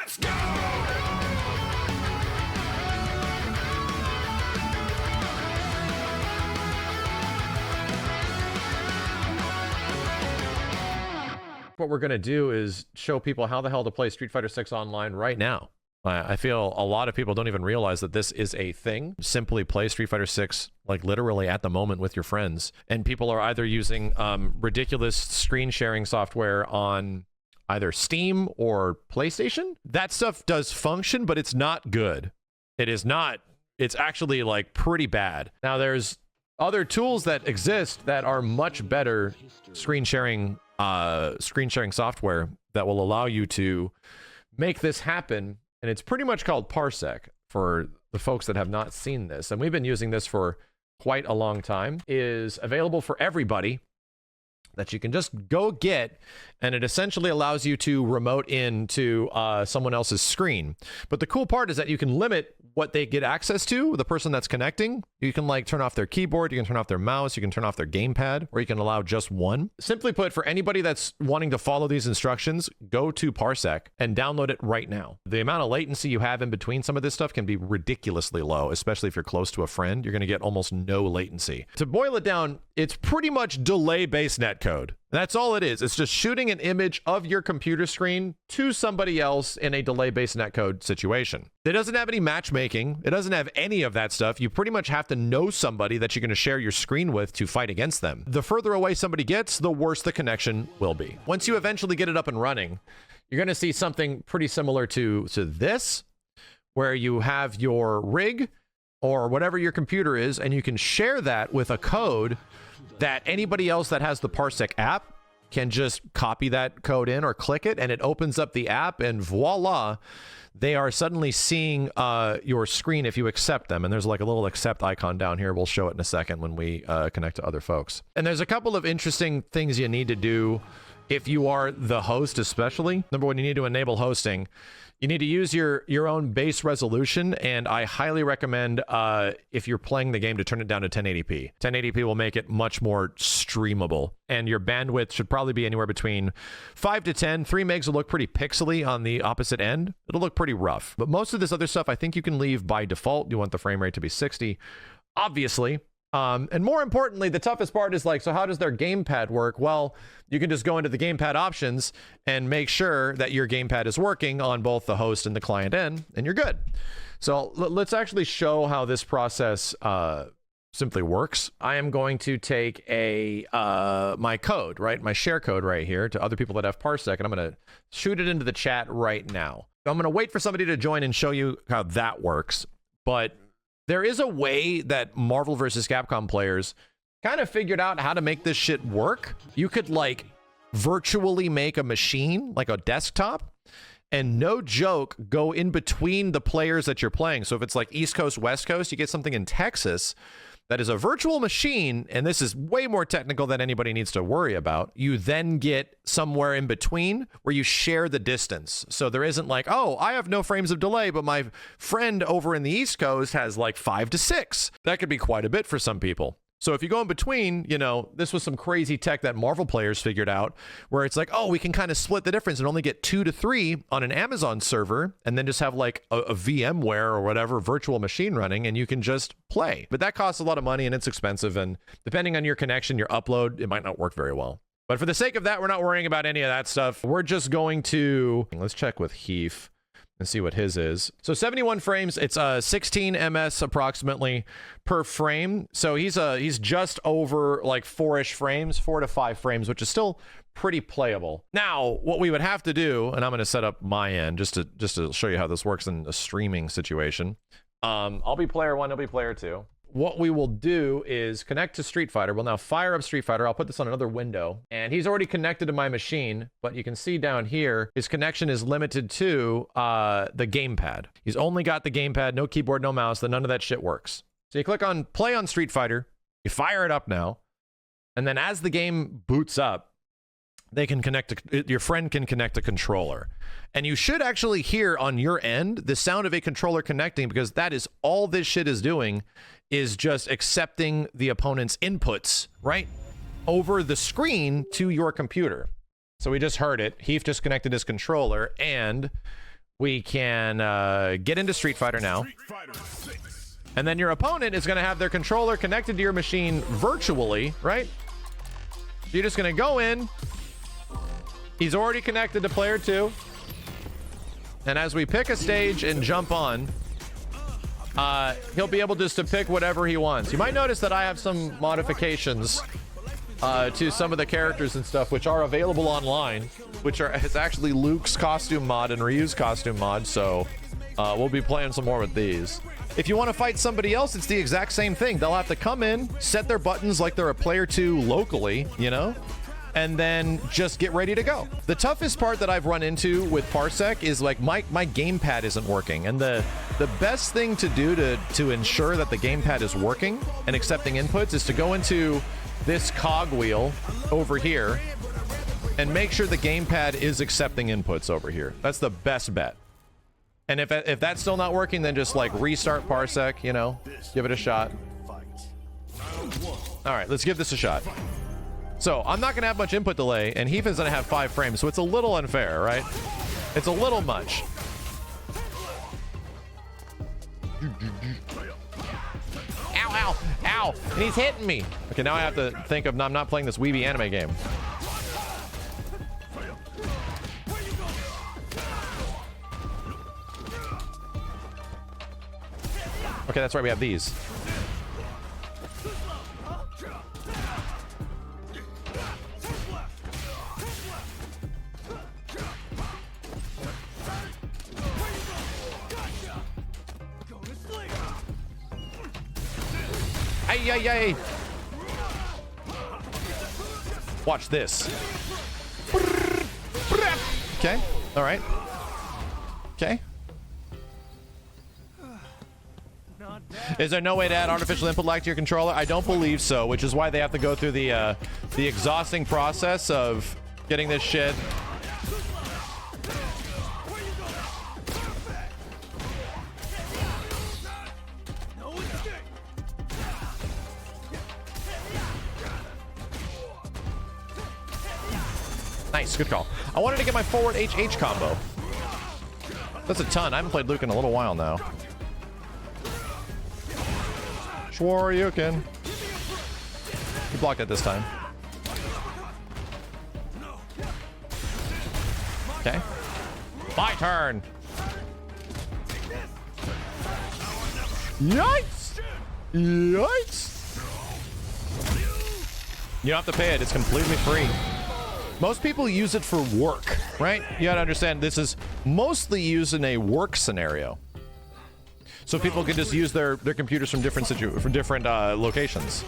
Let's go! What we're going to do is show people how the hell to play Street Fighter 6 online right now. I feel a lot of people don't even realize that this is a thing. Simply play Street Fighter 6 like literally at the moment with your friends. And people are either using ridiculous screen sharing software on either Steam or PlayStation. That stuff does function, but it's not good. It is not. It's actually like pretty bad. Now there's other tools that exist that are much better screen sharing software that will allow you to make this happen. And it's pretty much called Parsec for the folks that have not seen this. And we've been using this for quite a long time. It is available for everybody that you can just go get, and it essentially allows you to remote into someone else's screen. But the cool part is that you can limit what they get access to, the person that's connecting. You can like turn off their keyboard, you can turn off their mouse, you can turn off their gamepad, or you can allow just one. Simply put, for anybody that's wanting to follow these instructions, go to Parsec and download it right now. The amount of latency you have in between some of this stuff can be ridiculously low, especially if you're close to a friend. You're going to get almost no latency. To boil it down, it's pretty much delay-based netcode. That's all it is. It's just shooting an image of your computer screen to somebody else in a delay-based netcode situation. It doesn't have any matchmaking. It doesn't have any of that stuff. You pretty much have to know somebody that you're going to share your screen with to fight against them. The further away somebody gets, the worse the connection will be. Once you eventually get it up and running, you're going to see something pretty similar to this, where you have your rig or whatever your computer is, and you can share that with a code that anybody else that has the Parsec app can just copy that code in or click it, and it opens up the app, and voila, they are suddenly seeing your screen if you accept them. And there's like a little accept icon down here. We'll show it in a second when we connect to other folks. And there's a couple of interesting things you need to do if you are the host, especially. Number one, you need to enable hosting. You need to use your own base resolution, and I highly recommend if you're playing the game to turn it down to 1080p. 1080p will make it much more streamable, and your bandwidth should probably be anywhere between 5 to 10. 3 megs will look pretty pixely on the opposite end. It'll look pretty rough. But most of this other stuff I think you can leave by default. You want the frame rate to be 60, obviously. And more importantly, the toughest part is like, so how does their gamepad work? Well, you can just go into the gamepad options and make sure that your gamepad is working on both the host and the client end, and you're good. So let's actually show how this process simply works. I am going to take my code, right? My share code right here to other people that have Parsec, and I'm going to shoot it into the chat right now. I'm going to wait for somebody to join and show you how that works. But there is a way that Marvel vs. Capcom players kind of figured out how to make this shit work. You could like virtually make a machine, like a desktop, and no joke, go in between the players that you're playing. So if it's like East Coast, West Coast, you get something in Texas that is a virtual machine, and this is way more technical than anybody needs to worry about. You then get somewhere in between where you share the distance. So there isn't like, oh, I have no frames of delay, but my friend over in the East Coast has like 5 to 6. That could be quite a bit for some people. So if you go in between, you know, this was some crazy tech that Marvel players figured out, where it's like, oh, we can kind of split the difference and only get 2 to 3 on an Amazon server, and then just have like a VMware or whatever virtual machine running, and you can just play. But that costs a lot of money, and it's expensive, and depending on your connection, your upload, it might not work very well. But for the sake of that, we're not worrying about any of that stuff. We're just going to, let's check with Heath and see what his is. So 71 frames, it's 16 ms approximately per frame. So he's just over like 4-ish frames, 4 to 5 frames, which is still pretty playable. Now, what we would have to do, and I'm gonna set up my end just to show you how this works in a streaming situation. I'll be player 1, he'll be player 2. What we will do is connect to Street Fighter. We'll now fire up Street Fighter. I'll put this on another window, and he's already connected to my machine, but you can see down here, his connection is limited to the gamepad. He's only got the gamepad, no keyboard, no mouse, then none of that shit works. So you click on play on Street Fighter, you fire it up now, and then as the game boots up, they can your friend can connect a controller. And you should actually hear on your end the sound of a controller connecting, because that is all this shit is doing, is just accepting the opponent's inputs right over the screen to your computer. So we just heard it. Heath just connected his controller, and We can get into Street Fighter now. And then your opponent is going to have their controller connected to your machine virtually, right? You're just going to go in. He's already connected to player 2. And as we pick a stage and jump on, he'll be able just to pick whatever he wants. You might notice that I have some modifications to some of the characters and stuff, which are available online, which are, it's actually Luke's costume mod and Ryu's costume mod. So we'll be playing some more with these. If you want to fight somebody else, it's the exact same thing. They'll have to come in, set their buttons like they're a player 2 locally, you know, and then just get ready to go. The toughest part that I've run into with Parsec is like my gamepad isn't working. And the best thing to do to ensure that the gamepad is working and accepting inputs is to go into this cog wheel over here and make sure the gamepad is accepting inputs over here. That's the best bet. And if that's still not working, then just like restart Parsec, you know, give it a shot. All right, let's give this a shot. So I'm not going to have much input delay, and Heath is going to have 5 frames, so it's a little unfair, right? It's a little much. Ow, ow, ow, and he's hitting me. Okay, now I have to think of, I'm not playing this weeby anime game. Okay, that's right, we have these. Ay, ay, ay. Watch this. Okay, all right. Okay. Is there no way to add artificial input lag to your controller? I don't believe so, which is why they have to go through the exhausting process of getting this shit. Nice, good call. I wanted to get my forward HH combo. That's a ton. I haven't played Luke in a little while now. Shoryuken. He blocked it this time. Okay. My turn. Yikes! Yikes! You don't have to pay it. It's completely free. Most people use it for work, right? You gotta understand, this is mostly used in a work scenario. So people can just use their computers from different locations.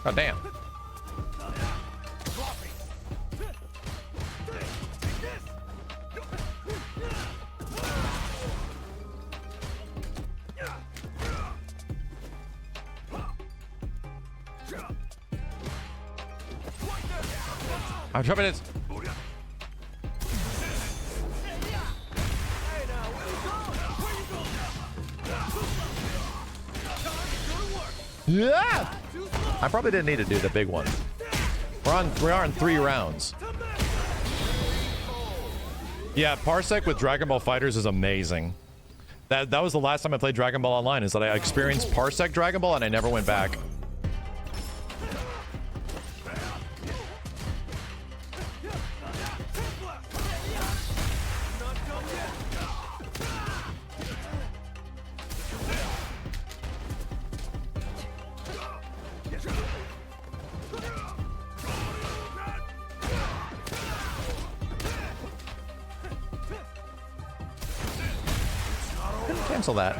Oh, damn. I'm jumping it. Yeah! I probably didn't need to do the big one. We are in 3 rounds. Yeah, Parsec with Dragon Ball FighterZ is amazing. That was the last time I played Dragon Ball Online, is that I experienced Parsec Dragon Ball and I never went back. Cancel that.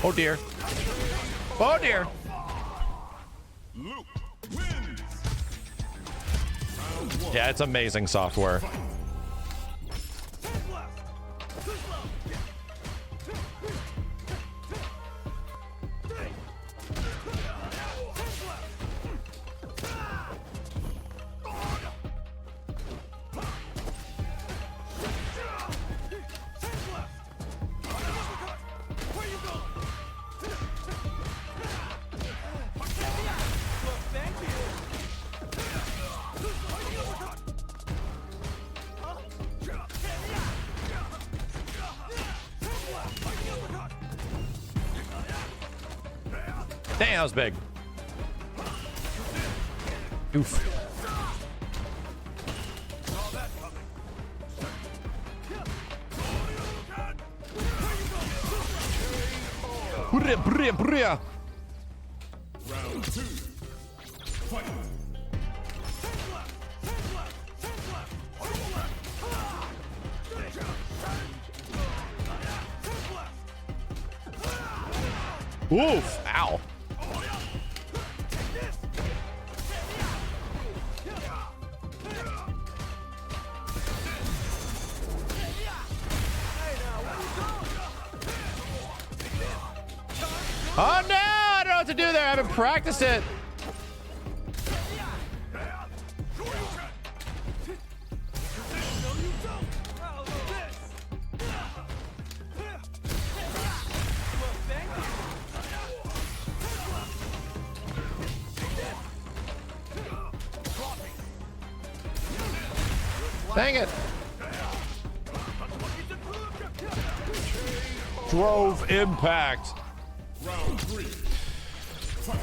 Oh dear. Oh dear. Yeah, it's amazing software. Dang, that was big. Oof. Round 2. Fight. Oof. Ow. Oh no! I don't know what to do there. I haven't practiced it. Dang it. Drove impact. Round 3. Fight.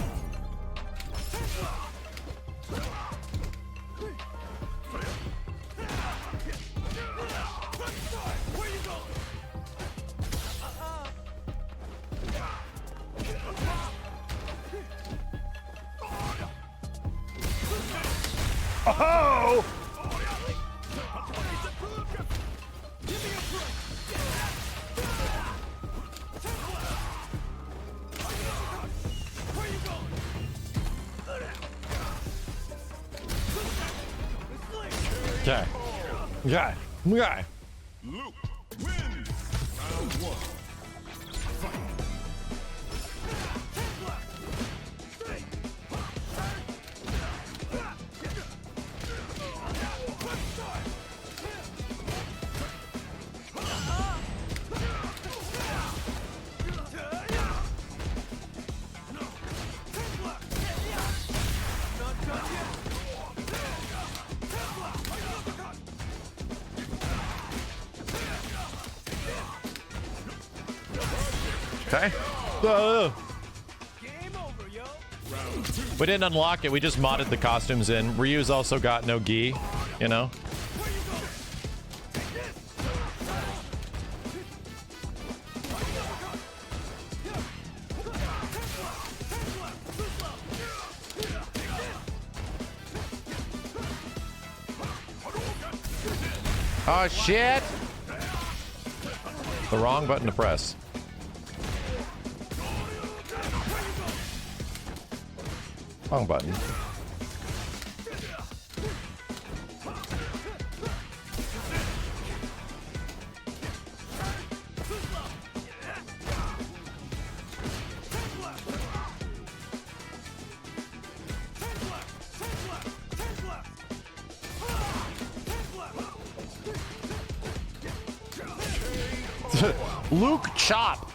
Oh! Okay. Okay. Okay. Luke wins. Round 1. Fight. Okay. We didn't unlock it. We just modded the costumes in. Ryu's also got no gi, you know? Oh, shit! The wrong button to press. Wrong button. Luke chop.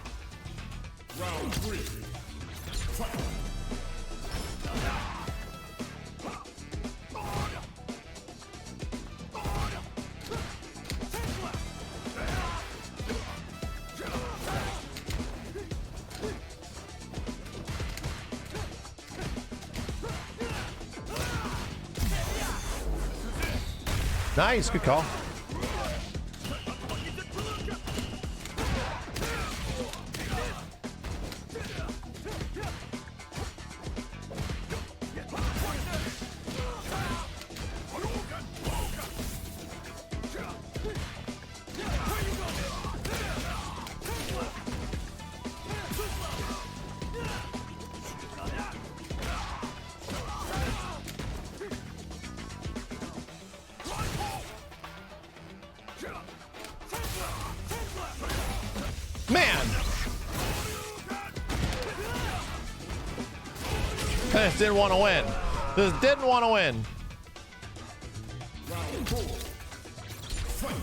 Round 3. Fight. Nice, good call. Man! This didn't want to win. This didn't want to win. Round 4. Fight.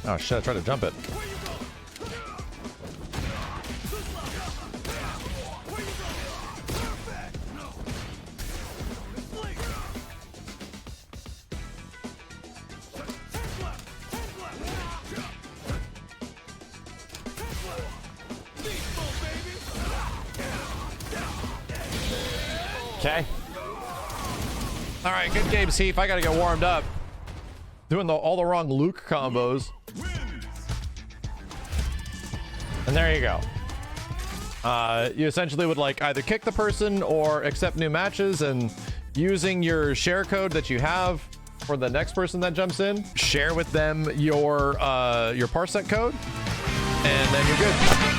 Oh shit, I tried to jump it. Okay. All right, good game, Heath. I gotta get warmed up. Doing all the wrong Luke combos. And there you go. You essentially would like either kick the person or accept new matches, and using your share code that you have for the next person that jumps in, share with them your Parsec code, and then you're good.